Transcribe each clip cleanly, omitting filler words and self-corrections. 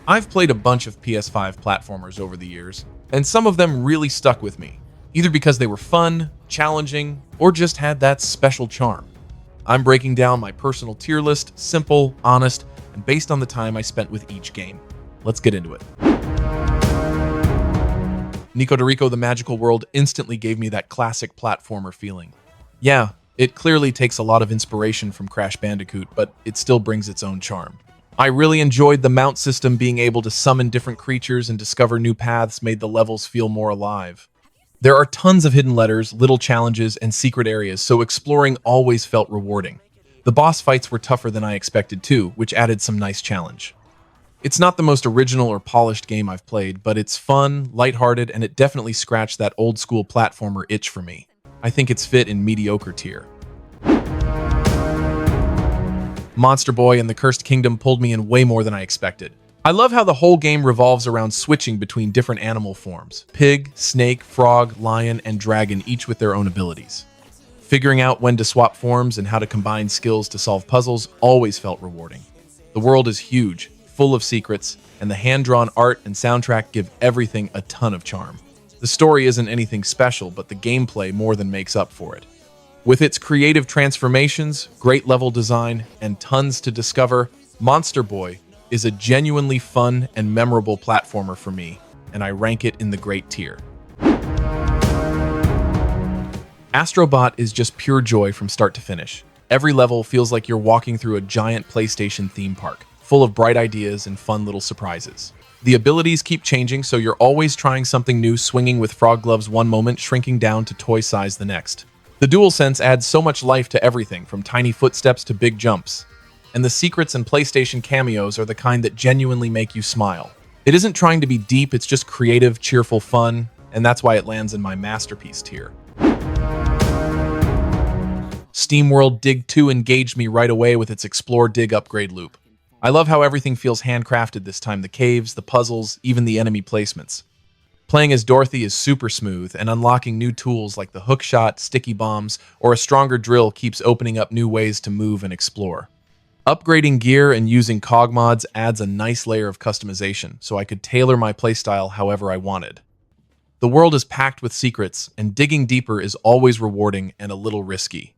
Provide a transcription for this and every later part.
I've played a bunch of PS5 platformers over the years, and some of them really stuck with me, either because they were fun, challenging, or just had that special charm. I'm breaking down my personal tier list, simple, honest, and based on the time I spent with each game. Let's get into it. Nikoderiko the Magical World instantly gave me that classic platformer feeling. Yeah, it clearly takes a lot of inspiration from Crash Bandicoot, but it still brings its own charm. I really enjoyed the mount system. Being able to summon different creatures and discover new paths made the levels feel more alive. There are tons of hidden letters, little challenges, and secret areas, so exploring always felt rewarding. The boss fights were tougher than I expected too, which added some nice challenge. It's not the most original or polished game I've played, but it's fun, lighthearted, and it definitely scratched that old-school platformer itch for me. I think it's fit in mediocre tier. Monster Boy and the Cursed Kingdom pulled me in way more than I expected. I love how the whole game revolves around switching between different animal forms: pig, snake, frog, lion, and dragon, each with their own abilities. Figuring out when to swap forms and how to combine skills to solve puzzles always felt rewarding. The world is huge, full of secrets, and the hand-drawn art and soundtrack give everything a ton of charm. The story isn't anything special, but the gameplay more than makes up for it. With its creative transformations, great level design, and tons to discover, Monster Boy is a genuinely fun and memorable platformer for me, and I rank it in the great tier. Astro Bot is just pure joy from start to finish. Every level feels like you're walking through a giant PlayStation theme park, full of bright ideas and fun little surprises. The abilities keep changing, so you're always trying something new, swinging with frog gloves one moment, shrinking down to toy size the next. The DualSense adds so much life to everything, from tiny footsteps to big jumps. And the secrets and PlayStation cameos are the kind that genuinely make you smile. It isn't trying to be deep, it's just creative, cheerful fun, and that's why it lands in my masterpiece tier. SteamWorld Dig 2 engaged me right away with its Explore Dig upgrade loop. I love how everything feels handcrafted this time: the caves, the puzzles, even the enemy placements. Playing as Dorothy is super smooth, and unlocking new tools like the hookshot, sticky bombs, or a stronger drill keeps opening up new ways to move and explore. Upgrading gear and using cog mods adds a nice layer of customization, so I could tailor my playstyle however I wanted. The world is packed with secrets, and digging deeper is always rewarding and a little risky.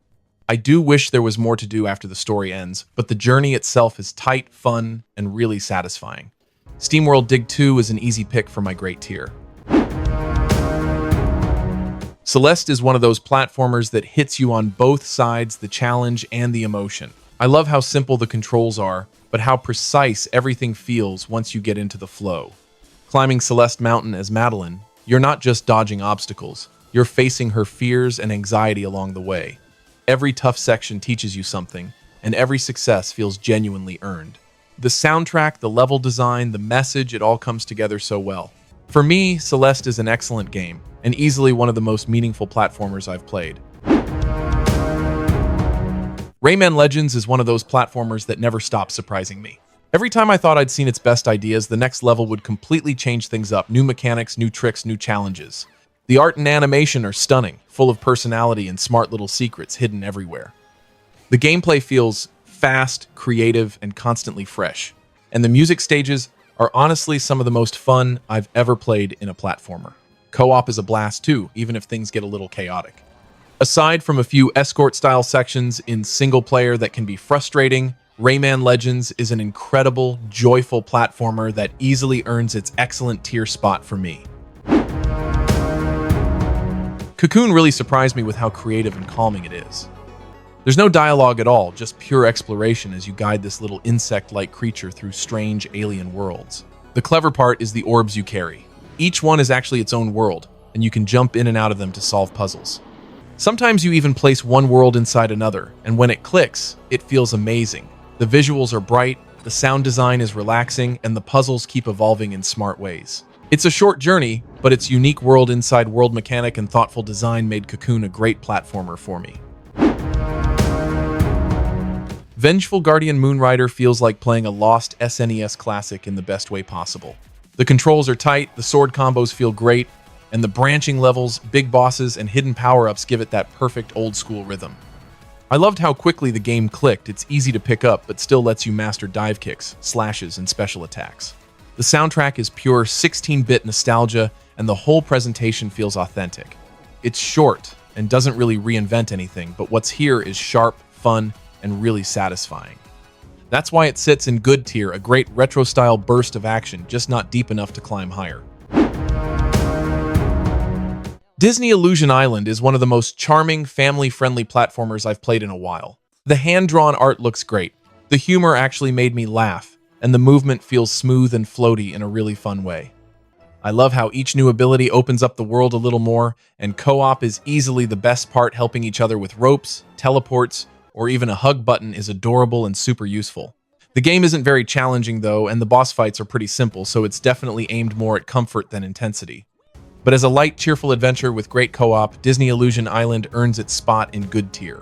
I do wish there was more to do after the story ends, but the journey itself is tight, fun, and really satisfying. SteamWorld Dig 2 is an easy pick for my great tier. Celeste is one of those platformers that hits you on both sides, the challenge and the emotion. I love how simple the controls are, but how precise everything feels once you get into the flow. Climbing Celeste Mountain as Madeline, you're not just dodging obstacles, you're facing her fears and anxiety along the way. Every tough section teaches you something, and every success feels genuinely earned. The soundtrack, the level design, the message, it all comes together so well. For me, Celeste is an excellent game, and easily one of the most meaningful platformers I've played. Rayman Legends is one of those platformers that never stops surprising me. Every time I thought I'd seen its best ideas, the next level would completely change things up. New mechanics, new tricks, new challenges. The art and animation are stunning, full of personality and smart little secrets hidden everywhere. The gameplay feels fast, creative, and constantly fresh. And the music stages are honestly some of the most fun I've ever played in a platformer. Co-op is a blast too, even if things get a little chaotic. Aside from a few escort-style sections in single-player that can be frustrating, Rayman Legends is an incredible, joyful platformer that easily earns its excellent tier spot for me. COCOON really surprised me with how creative and calming it is. There's no dialogue at all, just pure exploration as you guide this little insect-like creature through strange alien worlds. The clever part is the orbs you carry. Each one is actually its own world, and you can jump in and out of them to solve puzzles. Sometimes you even place one world inside another, and when it clicks, it feels amazing. The visuals are bright, the sound design is relaxing, and the puzzles keep evolving in smart ways. It's a short journey, but its unique world inside world mechanic and thoughtful design made COCOON a great platformer for me. Vengeful Guardian Moonrider feels like playing a lost SNES classic in the best way possible. The controls are tight, the sword combos feel great, and the branching levels, big bosses, and hidden power-ups give it that perfect old-school rhythm. I loved how quickly the game clicked. It's easy to pick up, but still lets you master dive kicks, slashes, and special attacks. The soundtrack is pure 16-bit nostalgia, and the whole presentation feels authentic. It's short and doesn't really reinvent anything, but what's here is sharp, fun, and really satisfying. That's why it sits in good tier, a great retro-style burst of action, just not deep enough to climb higher. Disney Illusion Island is one of the most charming, family-friendly platformers I've played in a while. The hand-drawn art looks great, the humor actually made me laugh, and the movement feels smooth and floaty in a really fun way. I love how each new ability opens up the world a little more, and co-op is easily the best part. Helping each other with ropes, teleports, or even a hug button is adorable and super useful. The game isn't very challenging though, and the boss fights are pretty simple, so it's definitely aimed more at comfort than intensity. But as a light, cheerful adventure with great co-op, Disney Illusion Island earns its spot in good tier.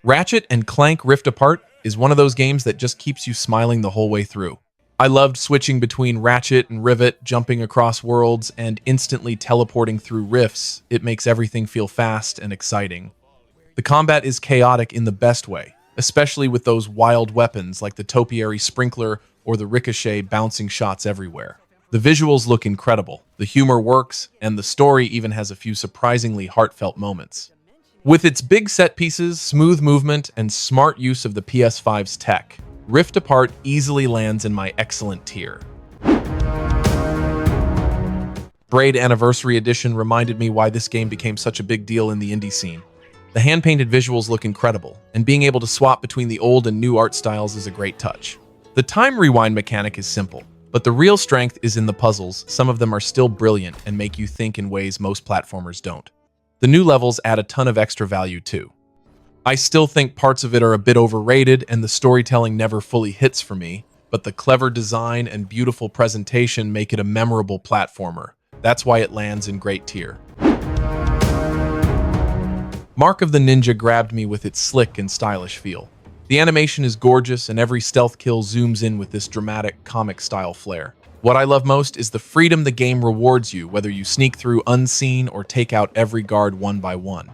Ratchet and Clank Rift Apart is one of those games that just keeps you smiling the whole way through. I loved switching between Ratchet and Rivet, jumping across worlds, and instantly teleporting through rifts. It makes everything feel fast and exciting. The combat is chaotic in the best way, especially with those wild weapons like the topiary sprinkler or the ricochet bouncing shots everywhere. The visuals look incredible, the humor works, and the story even has a few surprisingly heartfelt moments. With its big set pieces, smooth movement, and smart use of the PS5's tech, Rift Apart easily lands in my excellent tier. Braid Anniversary Edition reminded me why this game became such a big deal in the indie scene. The hand-painted visuals look incredible, and being able to swap between the old and new art styles is a great touch. The time rewind mechanic is simple, but the real strength is in the puzzles. Some of them are still brilliant and make you think in ways most platformers don't. The new levels add a ton of extra value too. I still think parts of it are a bit overrated and the storytelling never fully hits for me, but the clever design and beautiful presentation make it a memorable platformer. That's why it lands in great tier. Mark of the Ninja grabbed me with its slick and stylish feel. The animation is gorgeous and every stealth kill zooms in with this dramatic, comic-style flair. What I love most is the freedom the game rewards you, whether you sneak through unseen or take out every guard one by one.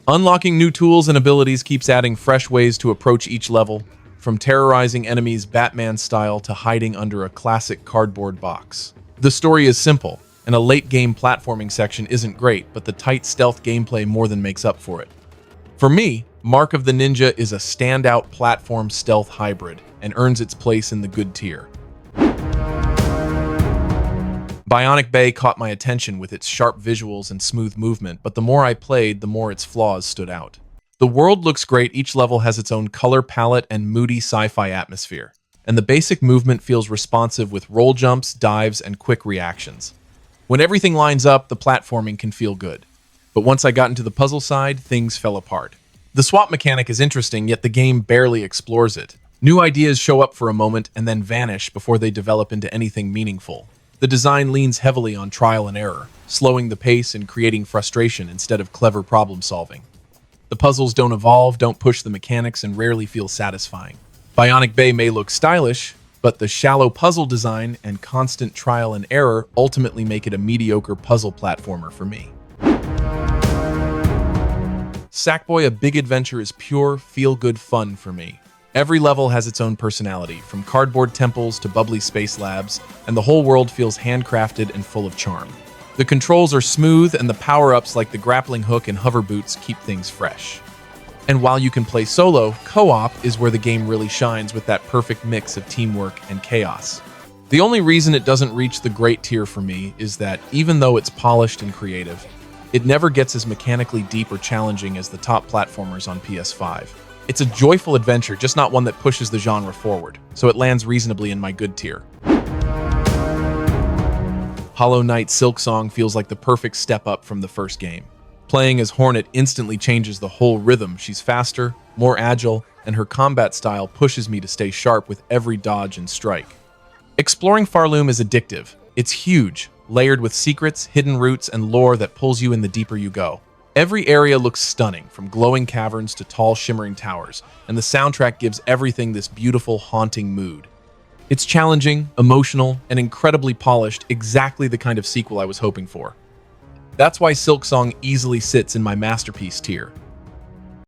Unlocking new tools and abilities keeps adding fresh ways to approach each level, from terrorizing enemies Batman style to hiding under a classic cardboard box. The story is simple, and a late-game platforming section isn't great, but the tight stealth gameplay more than makes up for it. For me, Mark of the Ninja is a standout platform stealth hybrid, and earns its place in the good tier. Bionic Bay caught my attention with its sharp visuals and smooth movement, but the more I played, the more its flaws stood out. The world looks great, each level has its own color palette and moody sci-fi atmosphere, and the basic movement feels responsive with roll jumps, dives, and quick reactions. When everything lines up, the platforming can feel good. But once I got into the puzzle side, things fell apart. The swap mechanic is interesting, yet the game barely explores it. New ideas show up for a moment and then vanish before they develop into anything meaningful. The design leans heavily on trial and error, slowing the pace and creating frustration instead of clever problem solving. The puzzles don't evolve, don't push the mechanics, and rarely feel satisfying. Bionic Bay may look stylish, but the shallow puzzle design and constant trial and error ultimately make it a mediocre puzzle platformer for me. Sackboy: A Big Adventure is pure, feel-good fun for me. Every level has its own personality, from cardboard temples to bubbly space labs, and the whole world feels handcrafted and full of charm. The controls are smooth, and the power-ups like the grappling hook and hover boots keep things fresh. And while you can play solo, co-op is where the game really shines with that perfect mix of teamwork and chaos. The only reason it doesn't reach the great tier for me is that, even though it's polished and creative, it never gets as mechanically deep or challenging as the top platformers on PS5. It's a joyful adventure, just not one that pushes the genre forward, so it lands reasonably in my good tier. Hollow Knight Silksong feels like the perfect step up from the first game. Playing as Hornet instantly changes the whole rhythm. She's faster, more agile, and her combat style pushes me to stay sharp with every dodge and strike. Exploring Farloom is addictive. It's huge, layered with secrets, hidden routes, and lore that pulls you in the deeper you go. Every area looks stunning, from glowing caverns to tall, shimmering towers, and the soundtrack gives everything this beautiful, haunting mood. It's challenging, emotional, and incredibly polished, exactly the kind of sequel I was hoping for. That's why Silksong easily sits in my masterpiece tier.